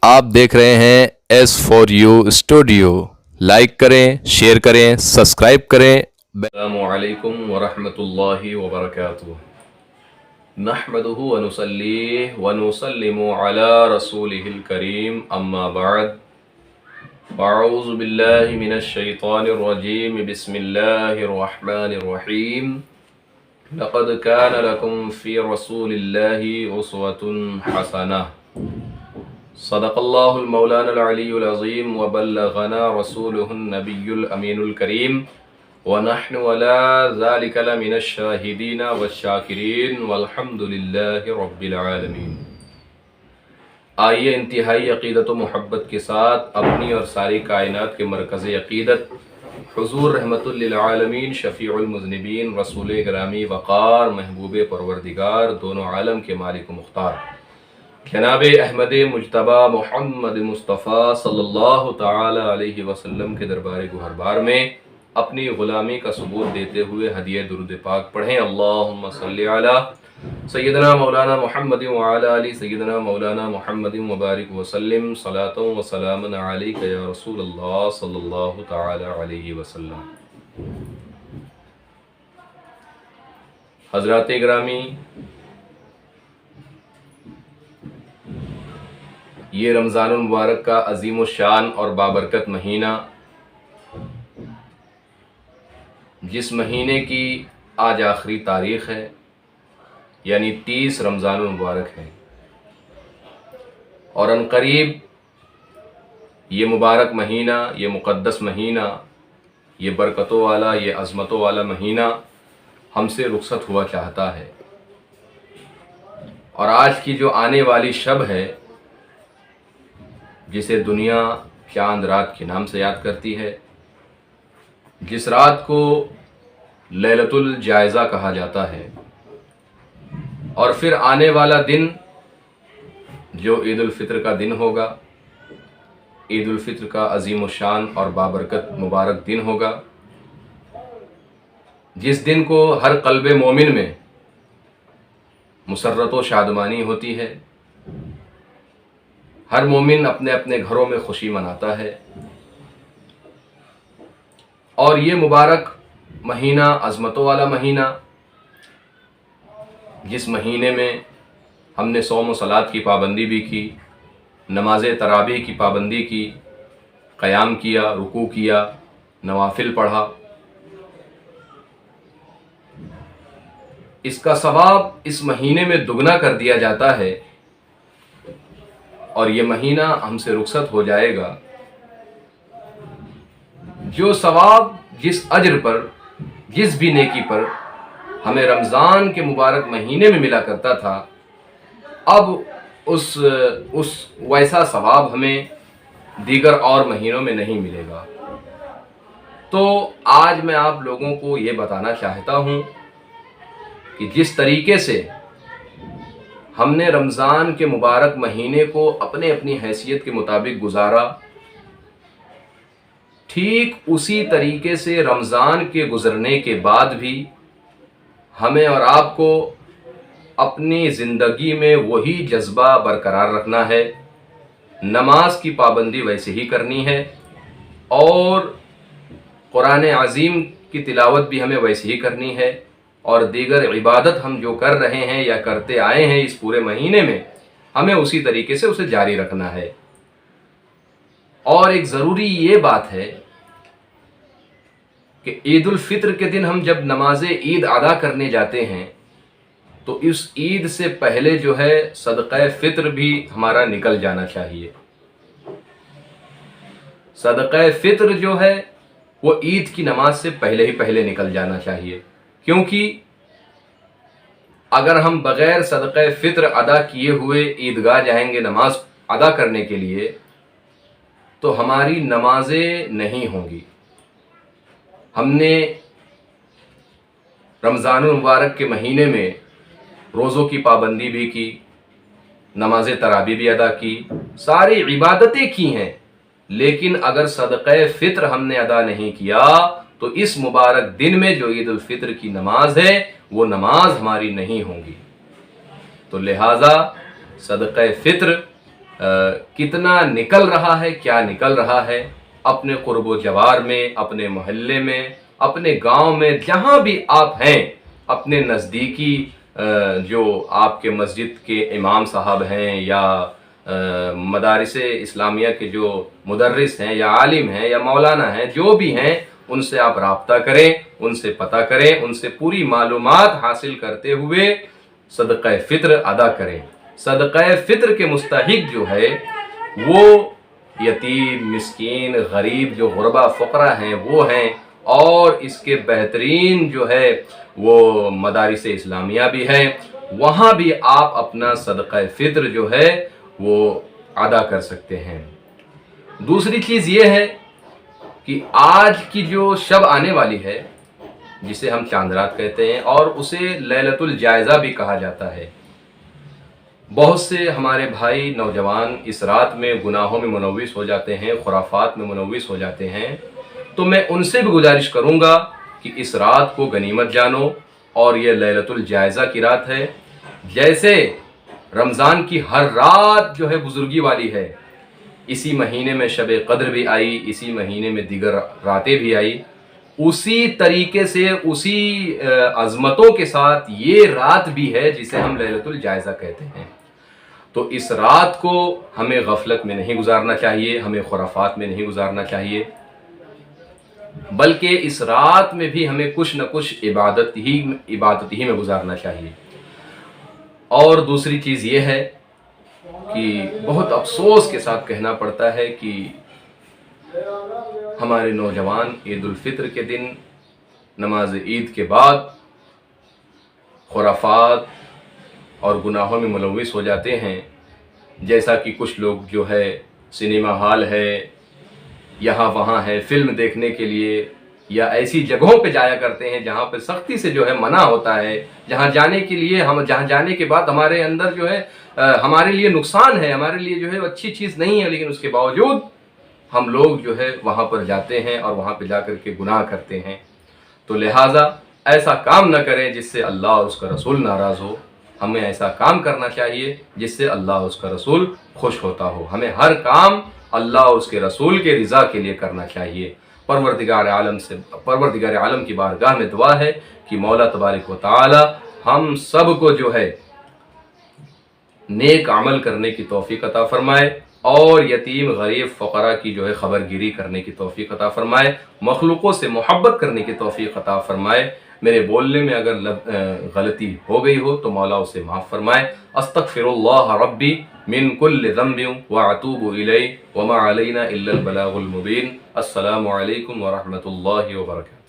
आप देख रहे हैं S for you studio. Like करें, शेयर करें, सब्सक्राइब करें। अस्सलामुअलैकुम वरहमतुल्लाहि वबरकातुहू। नहमदुहु व नुसल्ली व नुसल्लिमु अला रसूलिहिल करीम, अम्मा बाद। अऊज़ु बिल्लाहि मिनश शैतानिर रजीम, बिस्मिल्लाहिर रहमानिर रहीम। लक़द कान लकुम फ़ी रसूलिल्लाहि उस्वतुन हसनह। सदक़ल्लाहुल मौलाना अल-अलीयुल अज़ीम व बल्लगना रसूलुहुन नबियुल अमीनुल करीम व नहनु अला ज़ालिका लमिनश शाहिदीन वश्शाकिरीन वल्हम्दुलिल्लाहि रब्बिल आलमीन। आइए इंतहाई अक़ीदत व मोहब्बत के साथ अपनी और सारी कायनात के मरकज़ अक़ीदत हुज़ूर रहमतुल लिल आलमीन शफ़ीउल मुज़निबीन रसूल गिरामी वक़ार महबूब परवरदिगार दोनों आलम के मालिक व मुख्तार जनाब अहमद मुज्तबा मोहम्मद मुस्तफ़ा सल्लल्लाहु ताला अलैहि वसल्लम के दरबार गुहरबार में अपनी ग़ुलामी का सबूत देते हुए हदिया दुरूद पाक पढ़ें। अल्लाहुम्मा सल्लि अला सय्यदना मौलाना मुहम्मद व अला आलि सय्यदना मौलाना मुहम्मद व बारिक वसल्लिम सलातन व सलामन अलैका या रसूल अल्लाह सल्लल्लाहु ताला अलैहि वसल्लम। हज़रात गिरामी, ये रमज़ानुल मुबारक का अज़ीम शान और बाबरकत महीना, जिस महीने की आज आखिरी तारीख़ है, यानी 30 रमज़ानुल मुबारक है, और अनक़रीब ये मुबारक महीना, ये मुक़द्दस महीना, ये बरकतों वाला, ये अज़मतों वाला महीना हमसे रुख़सत हुआ चाहता है। और आज की जो आने वाली शब है, जिसे दुनिया चांद रात के नाम से याद करती है, जिस रात को लैलतुल जायज़ा कहा जाता है, और फिर आने वाला दिन जो ईद उल फ़ित्र का दिन होगा, ईद उल फ़ित्र का अज़ीम शान और बाबरकत मुबारक दिन होगा, जिस दिन को हर क़ल्बे मोमिन में मुसर्रत व शादमानी होती है, हर मोमिन अपने अपने घरों में खुशी मनाता है। और ये मुबारक महीना, अज़मतों वाला महीना, जिस महीने में हमने सौम व सलात की पाबंदी भी की, नमाज तरावीह की पाबंदी की, क़याम किया, रुकू किया, नवाफिल पढ़ा, इसका सवाब इस महीने में दुगना कर दिया जाता है। और ये महीना हमसे रुखसत हो जाएगा। जो सवाब, जिस अज्र पर, जिस भी नेकी पर हमें रमज़ान के मुबारक महीने में मिला करता था, अब उस वैसा सवाब हमें दीगर और महीनों में नहीं मिलेगा। तो आज मैं आप लोगों को ये बताना चाहता हूँ कि जिस तरीके से हमने रमज़ान के मुबारक महीने को अपने अपनी हैसियत के मुताबिक गुजारा, ठीक उसी तरीके से रमज़ान के गुज़रने के बाद भी हमें और आपको अपनी ज़िंदगी में वही जज्बा बरकरार रखना है, नमाज की पाबंदी वैसे ही करनी है, और कुरान अज़ीम की तिलावत भी हमें वैसे ही करनी है, और दीगर इबादत हम जो कर रहे हैं या करते आए हैं इस पूरे महीने में, हमें उसी तरीके से उसे जारी रखना है। और एक ज़रूरी ये बात है कि ईद उल फ़ित्र के दिन हम जब नमाज ईद अदा करने जाते हैं, तो इस ईद से पहले जो है सदक़ा फ़ित्र भी हमारा निकल जाना चाहिए। सदक़ा फ़ित्र जो है वो ईद की नमाज से पहले ही पहले निकल जाना चाहिए, क्योंकि अगर हम बग़ैर सदक़ा फ़ित्र अदा किए हुए ईदगाह जाएंगे नमाज अदा करने के लिए, तो हमारी नमाजें नहीं होंगी। हमने रमज़ानुल मुबारक के महीने में रोज़ों की पाबंदी भी की, नमाज तरावी भी अदा की, सारी इबादतें की हैं, लेकिन अगर सदक़ा फ़ित्र हमने अदा नहीं किया तो इस मुबारक दिन में जो ईद उल फ़ित्र की नमाज है वो नमाज हमारी नहीं होगी। तो लिहाजा सदक़ा फ़ित्र کتنا نکل رہا ہے، کیا نکل رہا ہے اپنے قرب و جوار میں، اپنے محلے میں، اپنے گاؤں میں، جہاں بھی آپ ہیں، اپنے نزدیکی جو آپ کے مسجد کے امام صاحب ہیں یا مدارس اسلامیہ کے جو مدرس ہیں یا عالم ہیں یا مولانا ہیں، جو بھی ہیں، ان سے آپ رابطہ کریں، ان سے پتہ کریں، ان سے پوری معلومات حاصل کرتے ہوئے صدقہ فطر ادا کریں۔ صدقہ فطر کے مستحق جو ہے وہ یتیم، مسکین، غریب، جو غربا فقراء ہیں وہ ہیں، اور اس کے بہترین جو ہے وہ مدارس اسلامیہ بھی ہیں، وہاں بھی آپ اپنا صدقہ فطر جو ہے وہ ادا کر سکتے ہیں۔ دوسری چیز یہ ہے کہ آج کی جو شب آنے والی ہے، جسے ہم چاند رات کہتے ہیں، اور اسے لیلۃ الجائزہ بھی کہا جاتا ہے، بہت سے ہمارے بھائی نوجوان اس رات میں گناہوں میں ملوث ہو جاتے ہیں، خرافات میں ملوث ہو جاتے ہیں، تو میں ان سے بھی گزارش کروں گا کہ اس رات کو غنیمت جانو، اور یہ لیلۃ الجائزہ کی رات ہے۔ جیسے رمضان کی ہر رات جو ہے بزرگی والی ہے، اسی مہینے میں شب قدر بھی آئی، اسی مہینے میں دیگر راتیں بھی آئی، اسی طریقے سے اسی عظمتوں کے ساتھ یہ رات بھی ہے جسے ہم لیلۃ الجائزہ کہتے ہیں۔ تو اس رات کو ہمیں غفلت میں نہیں گزارنا چاہیے، ہمیں خرافات میں نہیں گزارنا چاہیے، بلکہ اس رات میں بھی ہمیں کچھ نہ کچھ عبادت ہی میں گزارنا چاہیے۔ اور دوسری چیز یہ ہے کہ بہت افسوس کے ساتھ کہنا پڑتا ہے کہ ہمارے نوجوان عید الفطر کے دن نماز عید کے بعد خرافات اور گناہوں میں ملوث ہو جاتے ہیں، جیسا کہ کچھ لوگ جو ہے سنیما ہال ہے، یہاں وہاں ہے، فلم دیکھنے کے لیے یا ایسی جگہوں پہ جایا کرتے ہیں جہاں پہ سختی سے جو ہے منع ہوتا ہے، جہاں جانے کے لیے جہاں جانے کے بعد ہمارے اندر جو ہے ہمارے لیے نقصان ہے، ہمارے لیے جو ہے اچھی چیز نہیں ہے، لیکن اس کے باوجود ہم لوگ جو ہے وہاں پر جاتے ہیں اور وہاں پہ جا کر کے گناہ کرتے ہیں۔ تو لہٰذا ایسا کام نہ کریں جس سے اللہ اور اس کا رسول ناراض ہو، ہمیں ایسا کام کرنا چاہیے جس سے اللہ اور اس کا رسول خوش ہوتا ہو۔ ہمیں ہر کام اللہ اور اس کے رسول کے رضا کے لیے کرنا چاہیے۔ پروردگار عالم کی بارگاہ میں دعا ہے کہ مولا تبارک و تعالی ہم سب کو جو ہے نیک عمل کرنے کی توفیق عطا فرمائے، اور یتیم، غریب، فقراء کی جو ہے خبر گیری کرنے کی توفیق عطا فرمائے، مخلوقوں سے محبت کرنے کی توفیق عطا فرمائے۔ میرے بولنے میں اگر غلطی ہو گئی ہو تو مولا اسے معاف فرمائے۔ استغفر اللہ ربی من کل ذنب واتوب الیہ وما علینا الا البلاغ المبین۔ السلام علیکم ورحمۃ اللہ وبرکاتہ۔